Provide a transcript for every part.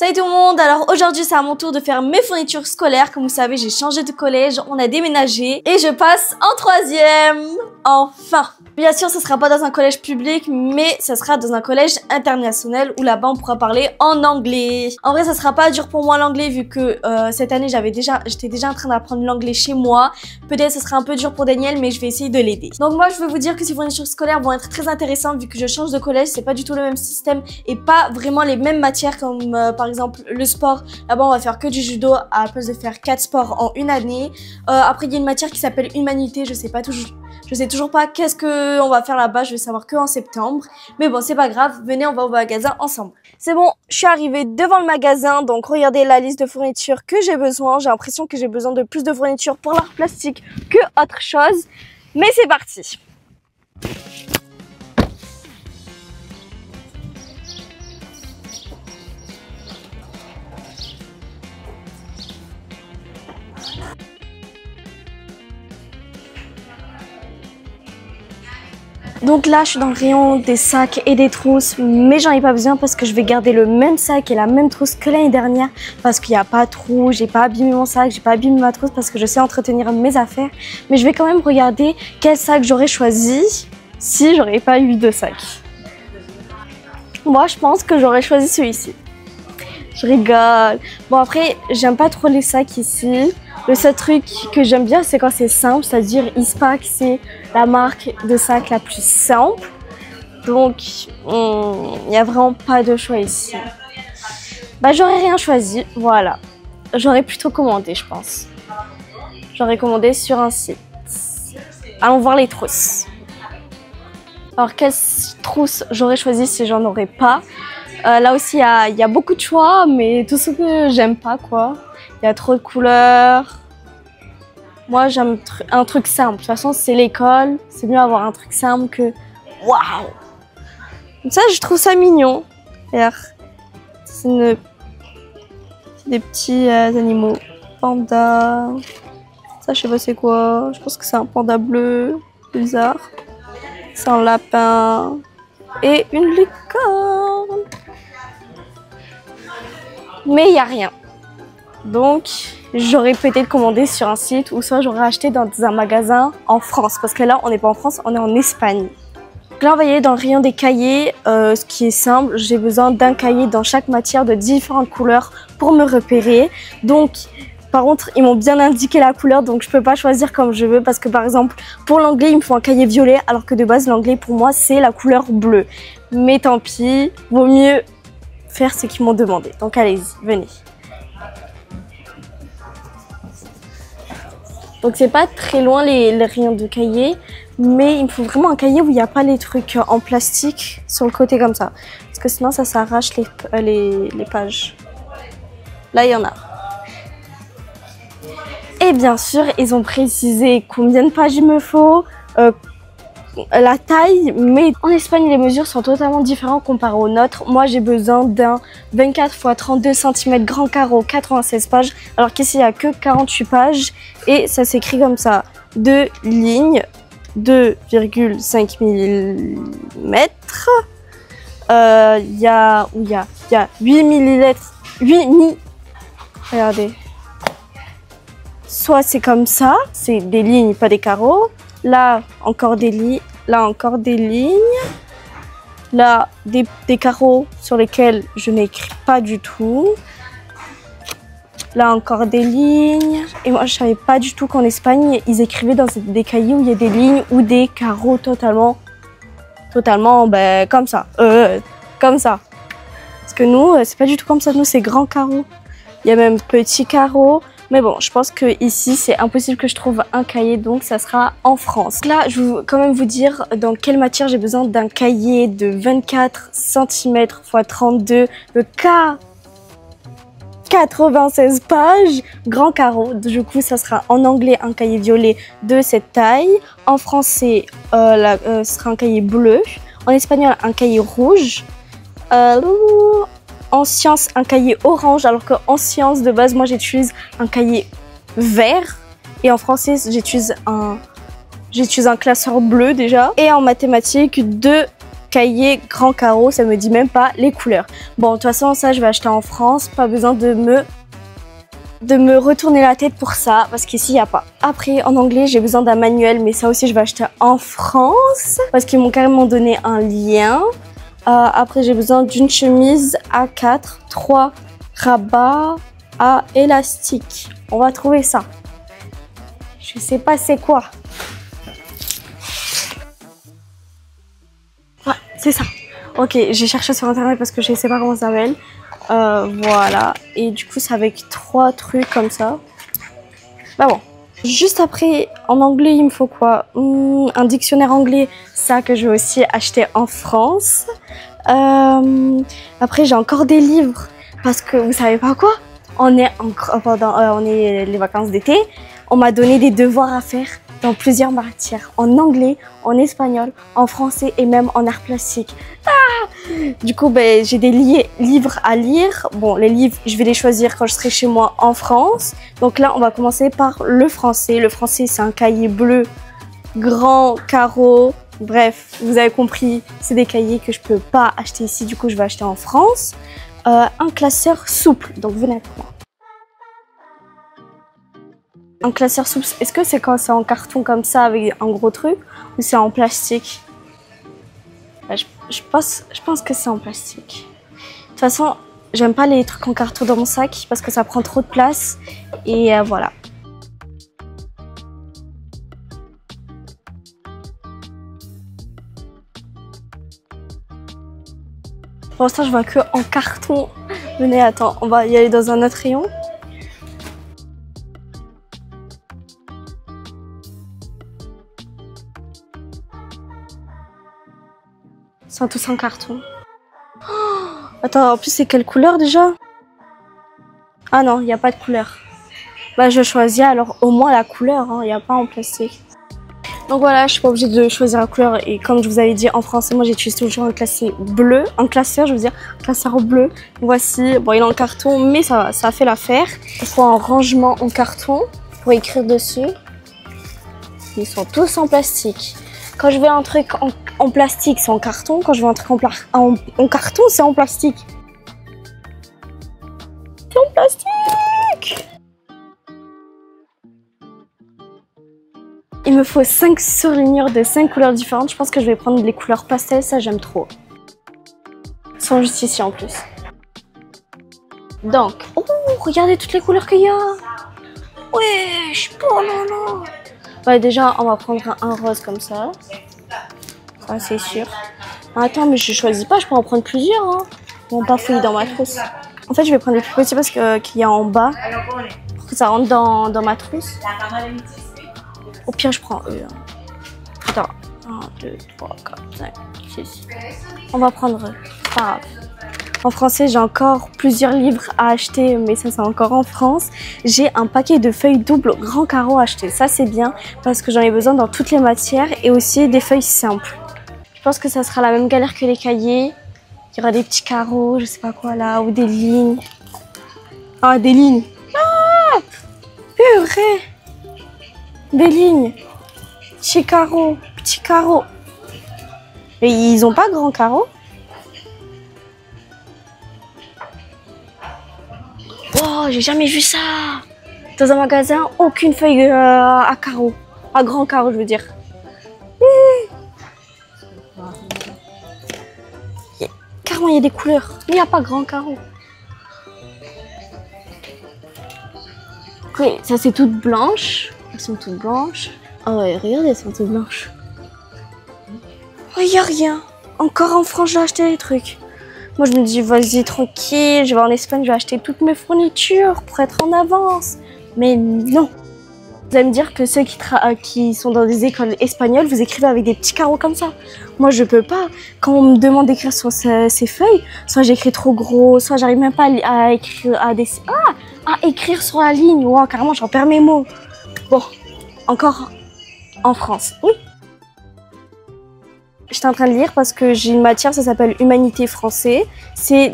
Salut tout le monde, alors aujourd'hui c'est à mon tour de faire mes fournitures scolaires. Comme vous savez, j'ai changé de collège, on a déménagé et je passe en 3e. Enfin, bien sûr ce sera pas dans un collège public, mais ce sera dans un collège international où là-bas on pourra parler en anglais. En vrai ça sera pas dur pour moi l'anglais vu que cette année j'étais déjà en train d'apprendre l'anglais chez moi. Peut-être ce sera un peu dur pour Daniel, mais je vais essayer de l'aider. Donc moi je veux vous dire que ces fournitures scolaires vont être très intéressantes vu que je change de collège, c'est pas du tout le même système et pas vraiment les mêmes matières comme par exemple le sport. Là-bas on va faire que du judo à la place de faire 4 sports en une année. Après il y a une matière qui s'appelle humanité, je sais toujours pas qu'est-ce que on va faire là-bas, je vais savoir que en septembre. Mais bon, c'est pas grave, venez, on va au magasin ensemble. C'est bon, je suis arrivée devant le magasin, donc regardez la liste de fournitures que j'ai besoin. J'ai l'impression que j'ai besoin de plus de fournitures pour l'art plastique que autre chose. Mais c'est parti. Donc là, je suis dans le rayon des sacs et des trousses, mais j'en ai pas besoin parce que je vais garder le même sac et la même trousse que l'année dernière parce qu'il n'y a pas de trou, j'ai pas abîmé mon sac, j'ai pas abîmé ma trousse parce que je sais entretenir mes affaires. Mais je vais quand même regarder quel sac j'aurais choisi si j'aurais pas eu de sac. Moi, je pense que j'aurais choisi celui-ci. Je rigole. Bon, après, j'aime pas trop les sacs ici. Le seul truc que j'aime bien, c'est quand c'est simple, c'est-à-dire Ispac, c'est la marque de sac la plus simple. Donc, il n'y a vraiment pas de choix ici. Bah, j'aurais rien choisi, voilà. J'aurais plutôt commandé, je pense. J'aurais commandé sur un site. Allons voir les trousses. Alors, quelle trousse j'aurais choisi si j'en aurais pas? Là aussi, il y a beaucoup de choix, mais tout ce que j'aime pas, quoi. Il y a trop de couleurs. Moi, j'aime un truc simple. De toute façon, c'est l'école. C'est mieux avoir un truc simple que... Waouh! Ça, je trouve ça mignon. C'est des petits animaux. Panda. Ça, je sais pas c'est quoi. Je pense que c'est un panda bleu. Bizarre. C'est un lapin. Et une licorne. Mais il n'y a rien. Donc, j'aurais peut-être commandé sur un site ou soit j'aurais acheté dans un magasin en France. Parce que là, on n'est pas en France, on est en Espagne. Donc là, on va y aller dans le rayon des cahiers. Ce qui est simple, j'ai besoin d'un cahier dans chaque matière de différentes couleurs pour me repérer. Donc, par contre, ils m'ont bien indiqué la couleur, donc je peux pas choisir comme je veux. Parce que par exemple, pour l'anglais, il me faut un cahier violet, alors que de base, l'anglais, pour moi, c'est la couleur bleue. Mais tant pis, vaut mieux faire ce qu'ils m'ont demandé. Donc allez-y, venez. Donc c'est pas très loin les rayons de cahiers, mais il me faut vraiment un cahier où il n'y a pas les trucs en plastique sur le côté comme ça. Parce que sinon ça s'arrache les pages. Là il y en a. Et bien sûr, ils ont précisé combien de pages il me faut, la taille, mais en Espagne les mesures sont totalement différentes comparées aux nôtres. Moi j'ai besoin d'un 24 x 32 cm grand carreau 96 pages, alors qu'ici il n'y a que 48 pages et ça s'écrit comme ça, 2 lignes, 2,5 mm. Il y a 8 millilitres, regardez. Soit c'est comme ça, c'est des lignes, pas des carreaux. Là, encore des lignes. Là, encore des lignes. Là, des carreaux sur lesquels je n'écris pas du tout. Là, encore des lignes. Et moi, je savais pas du tout qu'en Espagne, ils écrivaient dans des cahiers où il y a des lignes ou des carreaux totalement, ben, comme ça. Comme ça. Parce que nous, c'est pas du tout comme ça. Nous, c'est grands carreaux. Il y a même petits carreaux. Mais bon, je pense que ici c'est impossible que je trouve un cahier, donc ça sera en France. Là, je vais quand même vous dire dans quelle matière j'ai besoin d'un cahier de 24 cm x 32 de 96 pages, grand carreau. Du coup, ça sera en anglais un cahier violet de cette taille. En français, ce sera un cahier bleu. En espagnol, un cahier rouge. En sciences, un cahier orange, alors qu'en sciences, de base, moi, j'utilise un cahier vert. Et en français, j'utilise un classeur bleu, déjà. Et en mathématiques, 2 cahier grand carreau, ça me dit même pas les couleurs. Bon, de toute façon, ça, je vais acheter en France. Pas besoin de me retourner la tête pour ça, parce qu'ici, il n'y a pas. Après, en anglais, j'ai besoin d'un manuel, mais ça aussi, je vais acheter en France, parce qu'ils m'ont carrément donné un lien. Après, j'ai besoin d'une chemise A4, 3 rabats à élastique. On va trouver ça. Je sais pas c'est quoi. Ouais, c'est ça. Ok, j'ai cherché sur internet parce que je sais pas comment ça s'appelle. Voilà. Et du coup, c'est avec 3 trucs comme ça. Bah bon. Juste après, en anglais, il me faut quoi? Un dictionnaire anglais, ça que je vais aussi acheter en France. Après, j'ai encore des livres parce que vous savez pas quoi? On est les vacances d'été. On m'a donné des devoirs à faire dans plusieurs matières, en anglais, en espagnol, en français et même en art plastique. Du coup, ben, j'ai des livres à lire. Bon, les livres, je vais les choisir quand je serai chez moi en France. Donc là, on va commencer par le français. Le français, c'est un cahier bleu, grand, carreau. Bref, vous avez compris, c'est des cahiers que je peux pas acheter ici. Du coup, je vais acheter en France. Un classeur souple. Donc, venez avec moi. Un classeur souple, est-ce que c'est quand c'est en carton comme ça avec un gros truc ou c'est en plastique? Je pense que c'est en plastique. De toute façon, j'aime pas les trucs en carton dans mon sac parce que ça prend trop de place. Et voilà. Pour l'instant, je vois que en carton. Venez, attends, on va y aller dans un autre rayon. Ils sont tous en carton. Oh, attends, en plus, c'est quelle couleur déjà? Ah non, il n'y a pas de couleur. Bah, je choisis alors au moins la couleur, il n'y a pas en plastique. Donc voilà, je suis pas obligée de choisir la couleur. Et comme je vous avais dit en français, moi j'utilise toujours un classeur bleu. Un classeur, je veux dire, un classeur bleu. Voici, bon, il est en carton, mais ça fait l'affaire. Il faut un rangement en carton pour écrire dessus. Ils sont tous en plastique. Quand je veux un truc en plastique, c'est en carton. Quand je veux un truc en carton, c'est en plastique. C'est en plastique! Il me faut 5 surlignures de 5 couleurs différentes. Je pense que je vais prendre les couleurs pastel, ça j'aime trop. Ils sont juste ici en plus. Donc, oh, regardez toutes les couleurs qu'il y a. Wesh, oh non, non. Ouais, déjà, on va prendre un rose comme ça. Ça, c'est sûr. Attends, mais je choisis pas, je peux en prendre plusieurs. Hein. Ils vont pas fouiller dans ma trousse. En fait, je vais prendre les plus petits parce qu'il y a en bas. Pour que ça rentre dans ma trousse. Au pire, je prends eux. Attends. 1, 2, 3, 4, 5, 6. On va prendre eux. Pas grave. En français, j'ai encore plusieurs livres à acheter, mais ça, c'est encore en France. J'ai un paquet de feuilles doubles grand carreau à acheter. Ça, c'est bien parce que j'en ai besoin dans toutes les matières et aussi des feuilles simples. Je pense que ça sera la même galère que les cahiers. Il y aura des petits carreaux, je sais pas quoi là, ou des lignes. Ah, des lignes. Ah, purée. Des lignes. Petits carreaux, petits carreaux. Mais ils ont pas grand carreau? Oh, j'ai jamais vu ça. Dans un magasin, aucune feuille à carreaux. À grand carreau, je veux dire. Carrément, il y a des couleurs. Mais il n'y a pas grand carreau. Oui, ça c'est toutes blanches. Elles sont toutes blanches. Oh ouais, regardez, elles sont toutes blanches. Oh, il n'y a rien. Encore en France, j'ai acheté des trucs. Moi, je me dis, vas-y, tranquille, je vais en Espagne, je vais acheter toutes mes fournitures pour être en avance. Mais non. Vous allez me dire que ceux qui sont dans des écoles espagnoles, vous écrivez avec des petits carreaux comme ça. Moi, je peux pas. Quand on me demande d'écrire sur ces feuilles, soit j'écris trop gros, soit j'arrive même pas à écrire, à écrire sur la ligne. Wow, carrément, j'en perds mes mots. Bon, encore en France. Oui. J'étais en train de lire parce que j'ai une matière, ça s'appelle Humanité français. C'est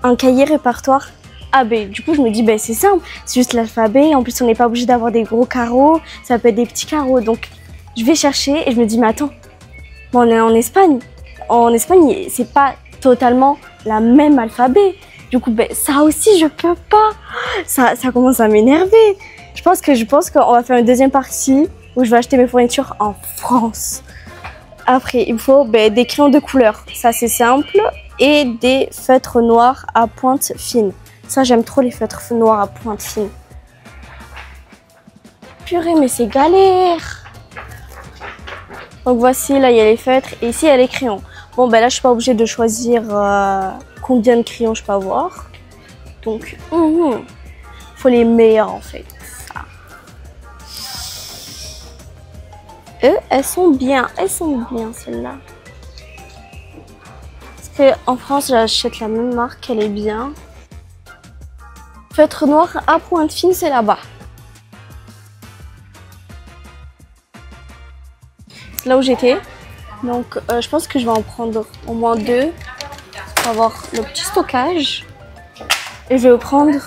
un cahier répertoire AB. Du coup, je me dis, ben, c'est simple, c'est juste l'alphabet. En plus, on n'est pas obligé d'avoir des gros carreaux, ça peut être des petits carreaux. Donc, je vais chercher et je me dis, mais attends, bon, on est en Espagne. en Espagne, c'est pas totalement la même alphabet. Du coup, ben, ça aussi, je peux pas. Ça commence à m'énerver. Je pense qu'on va faire une deuxième partie où je vais acheter mes fournitures en France. Après, il me faut ben, des crayons de couleur. Ça, c'est simple. Et des feutres noirs à pointe fine. Ça, j'aime trop les feutres noirs à pointe fine. Purée, mais c'est galère. Donc voici, là, il y a les feutres. Et ici, il y a les crayons. Bon, ben là, je suis pas obligée de choisir combien de crayons je peux avoir. Donc, faut les meilleurs, en fait. Elles sont bien celles-là. Parce qu'en France, j'achète la même marque, elle est bien. Feutre noir à pointe fine, c'est là-bas. C'est là où j'étais. Donc, je pense que je vais en prendre au moins 2 pour avoir le petit stockage. Et je vais le prendre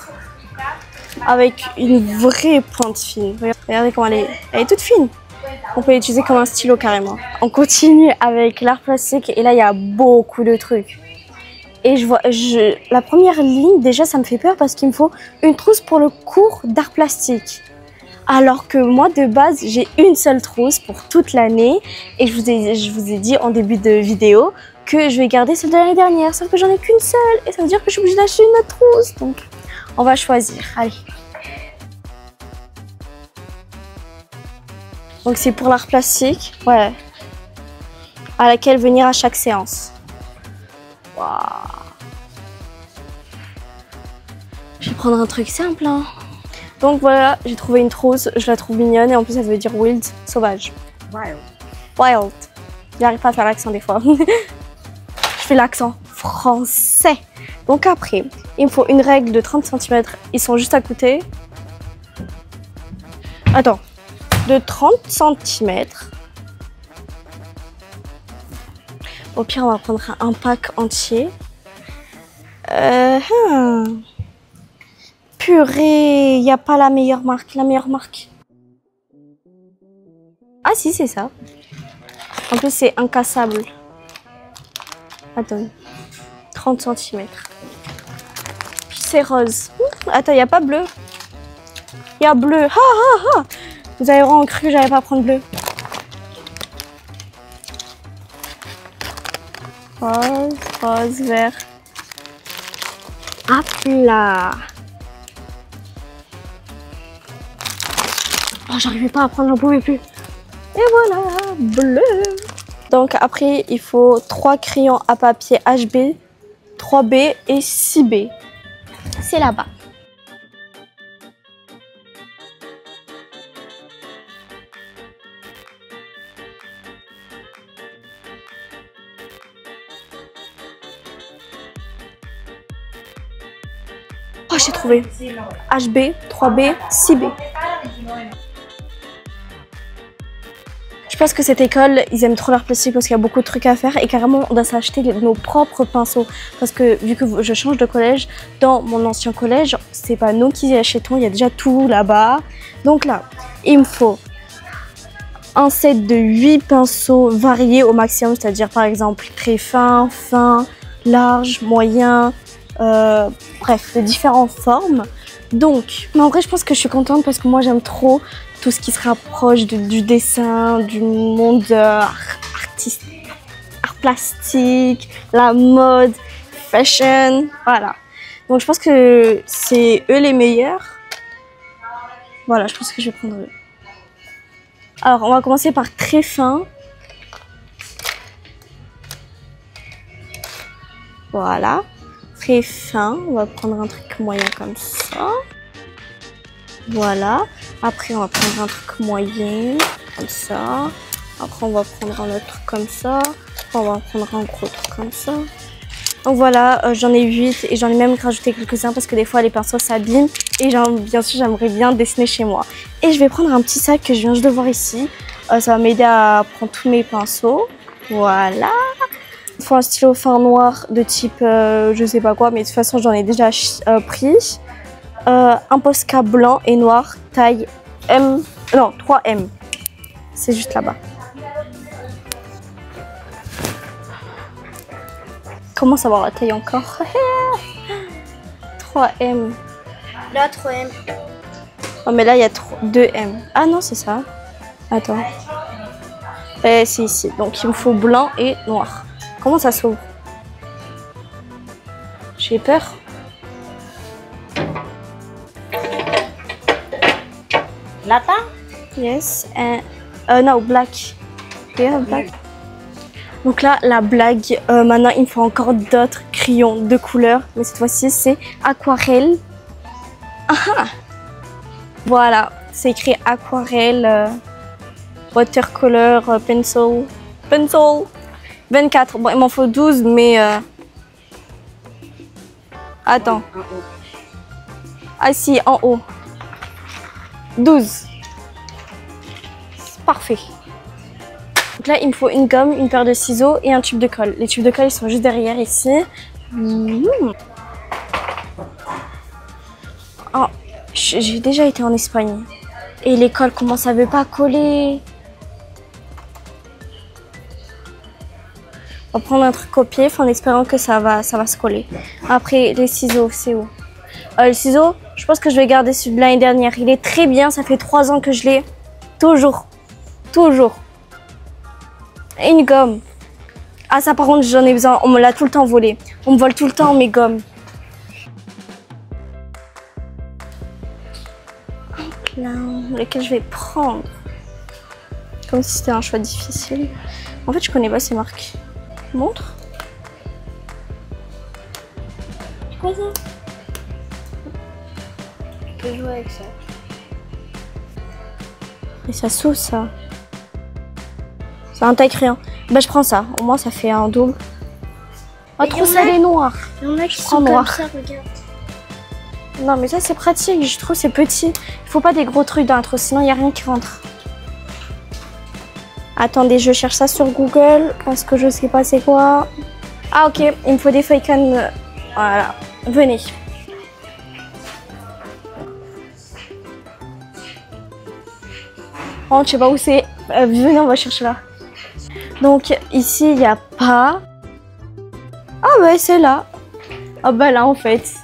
avec une vraie pointe fine. Regardez comment elle est toute fine. On peut l'utiliser comme un stylo carrément. On continue avec l'art plastique et là il y a beaucoup de trucs. Et la première ligne déjà ça me fait peur parce qu'il me faut une trousse pour le cours d'art plastique. Alors que moi de base j'ai une seule trousse pour toute l'année et je vous ai dit en début de vidéo que je vais garder celle de l'année dernière. Sauf que j'en ai qu'une seule et ça veut dire que je suis obligée d'acheter une autre trousse. Donc on va choisir. Allez. Donc c'est pour l'art plastique, ouais, à laquelle venir à chaque séance. Waouh. Je vais prendre un truc simple. Hein. Donc voilà, j'ai trouvé une trousse, je la trouve mignonne et en plus ça veut dire wild, sauvage. Wild. Wild. J'arrive pas à faire l'accent des fois. Je fais l'accent français. Donc après, il me faut une règle de 30 cm. Ils sont juste à côté. Attends. De 30 cm. Au pire, on va prendre un pack entier. Purée, il n'y a pas la meilleure marque. La meilleure marque. Ah si, c'est ça. En plus, c'est incassable. Attends. 30 cm. C'est rose. Attends, il n'y a pas bleu. Il y a bleu. Ah, ah, ah. Vous avez vraiment cru que j'allais pas prendre bleu. Rose, rose, vert. Hop là. Oh, j'arrivais pas à prendre, j'en pouvais plus. Et voilà, bleu. Donc après, il faut 3 crayons à papier HB, 3B et 6B. C'est là-bas. Oh, j'ai trouvé. HB, 3B, 6B. Je pense que cette école, ils aiment trop l'art plastique parce qu'il y a beaucoup de trucs à faire et carrément on doit s'acheter nos propres pinceaux. Parce que vu que je change de collège, dans mon ancien collège, c'est pas nous qui y achetons, il y a déjà tout là-bas. Donc là, il me faut un set de 8 pinceaux variés au maximum, c'est-à-dire par exemple très fin, fin, large, moyen, bref, de différentes formes. Donc, mais en vrai, je pense que je suis contente parce que moi, j'aime trop tout ce qui se rapproche du dessin, du monde artistique, art plastique, la mode, fashion, voilà. Donc, je pense que c'est eux les meilleurs. Voilà, je pense que je vais prendre eux. Alors, on va commencer par très fin. Voilà. Très fin. On va prendre un truc moyen comme ça. Voilà. Après, on va prendre un truc moyen comme ça. Après, on va prendre un autre truc comme ça. Après, on va prendre un gros truc comme ça. Donc voilà, j'en ai 8 et j'en ai même rajouté quelques-uns parce que des fois les pinceaux s'abîment et bien sûr j'aimerais bien dessiner chez moi. Et je vais prendre un petit sac que je viens juste de voir ici. Ça va m'aider à prendre tous mes pinceaux. Voilà. Il faut un stylo fin noir de type je sais pas quoi, mais de toute façon j'en ai déjà pris. Un Posca blanc et noir taille M, non 3M. C'est juste là-bas. commence à avoir la taille encore. 3M. Là, 3M. Oh, mais là, il y a 2M. Ah non, c'est ça. Attends. C'est ici. Donc, il me faut blanc et noir. Comment ça s'ouvre? J'ai peur. Lapin? Yes. No, black. Yeah, black. Donc là, la blague. Maintenant, il me faut encore d'autres crayons de couleur. Mais cette fois-ci, c'est aquarelle. Ah! Voilà. C'est écrit aquarelle, watercolor, pencil. Pencil. 24. Bon, il m'en faut 12, mais... Attends. Ah si, en haut. 12. Parfait. Donc là, il me faut une gomme, une paire de ciseaux et un tube de colle. Les tubes de colle, ils sont juste derrière ici. Oh, j'ai déjà été en Espagne. Et les colles, comment ça veut pas coller? On va prendre un truc copié en espérant que ça va se coller. Après, les ciseaux, c'est où? Le ciseau, je pense que je vais garder celui de l'année dernière. Il est très bien, ça fait 3 ans que je l'ai. Toujours. Toujours. Et une gomme. Ah ça par contre j'en ai besoin, on me l'a tout le temps volé. On me vole tout le temps mes gommes. Là, lequel je vais prendre? Comme si c'était un choix difficile. En fait je connais pas ces marques. Montre. C'est quoi ça? Je peux jouer avec ça. Et ça s'ouvre ça. C'est un taille-crayon. Bah je prends ça, au moins ça fait un double. Oh trop salé noir. Il y en a qui Je sont prends noir. comme ça, regarde. Non mais ça c'est pratique, je trouve c'est petit. Il faut pas des gros trucs dans l'intro, sinon il n'y a rien qui rentre. Attendez, je cherche ça sur Google parce que je sais pas c'est quoi. Ah ok, il me faut des feuilles cannes. Voilà, venez. Oh, je sais pas où c'est. Venez, on va chercher là. Donc ici il n'y a pas. Ah ouais, c'est là. Ah bah là en fait.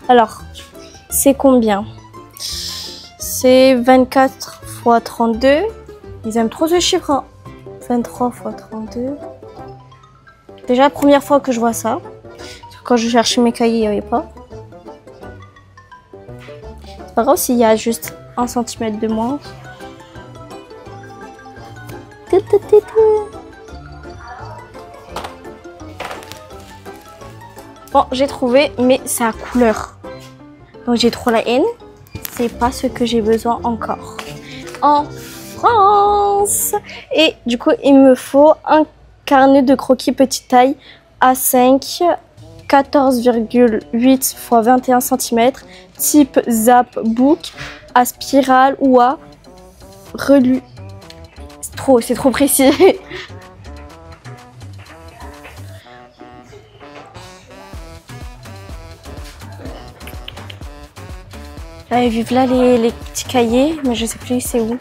Alors, c'est combien? C'est 24 x 32. Ils aiment trop ce chiffre. Hein. 23 x 32. Déjà la première fois que je vois ça. Quand je cherchais mes cahiers, il n'y avait pas. C'est pas grave s'il y a juste 1 cm de moins. Bon, j'ai trouvé, mais c'est à couleur. Donc j'ai trop la haine. C'est pas ce que j'ai besoin encore. En France. Et du coup, il me faut un carnet de croquis petite taille A5, 14,8 x 21 cm, type Zap Book, à spirale ou à relu. C'est trop précis. Vive là les petits cahiers, mais je sais plus c'est où.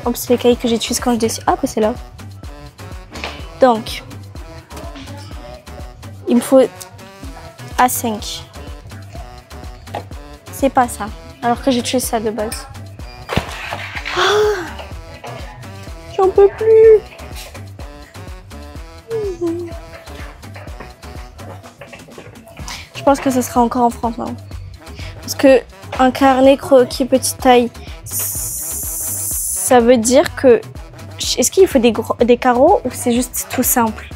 En plus, c'est les cahiers que j'utilise quand je dessine. Ah, bah c'est là. Donc, il me faut A5. C'est pas ça. Alors que j'utilise ça de base. Ah, j'en peux plus. Je pense que ce sera encore en France. Hein. Parce que un carnet croquis petite taille, ça veut dire que... Est-ce qu'il faut des carreaux ou c'est juste tout simple?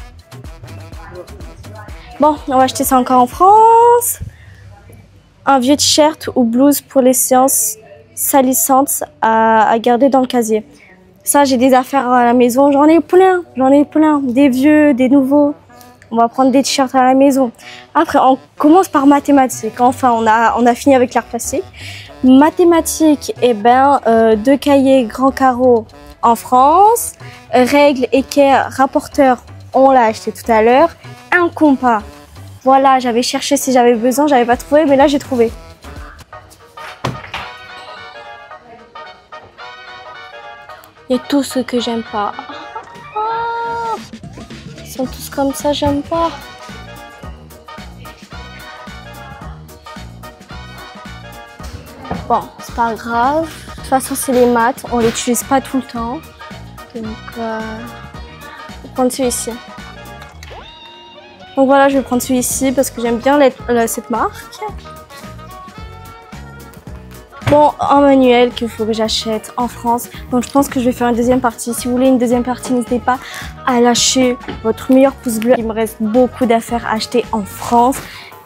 Bon, on va acheter ça encore en France. Un vieux t-shirt ou blouse pour les séances salissantes à garder dans le casier. Ça, j'ai des affaires à la maison. J'en ai plein. Des vieux, des nouveaux. On va prendre des t-shirts à la maison. Après, on commence par mathématiques. Enfin, on a fini avec l'art plastique. Mathématiques, eh ben, 2 cahiers grand carreau en France. Règles, équerre, rapporteur, on l'a acheté tout à l'heure. Un compas. Voilà, j'avais cherché si j'avais besoin, j'avais pas trouvé, mais là j'ai trouvé. Et tout ce que j'aime pas. Ils sont tous comme ça, j'aime pas. Bon, c'est pas grave. De toute façon, c'est les maths. On les utilise pas tout le temps. Donc, je vais prendre celui-ci. Donc voilà, je vais prendre celui-ci parce que j'aime bien cette marque. Bon, un manuel qu'il faut que j'achète en France. Donc je pense que je vais faire une deuxième partie. Si vous voulez une deuxième partie, n'hésitez pas à lâcher votre meilleur pouce bleu. Il me reste beaucoup d'affaires à acheter en France,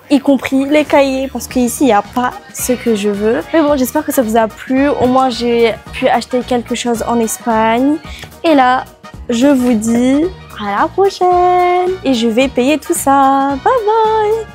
y compris les cahiers, parce qu'ici, il n'y a pas ce que je veux. Mais bon, j'espère que ça vous a plu. Au moins, j'ai pu acheter quelque chose en Espagne. Et là, je vous dis à la prochaine. Et je vais payer tout ça. Bye bye!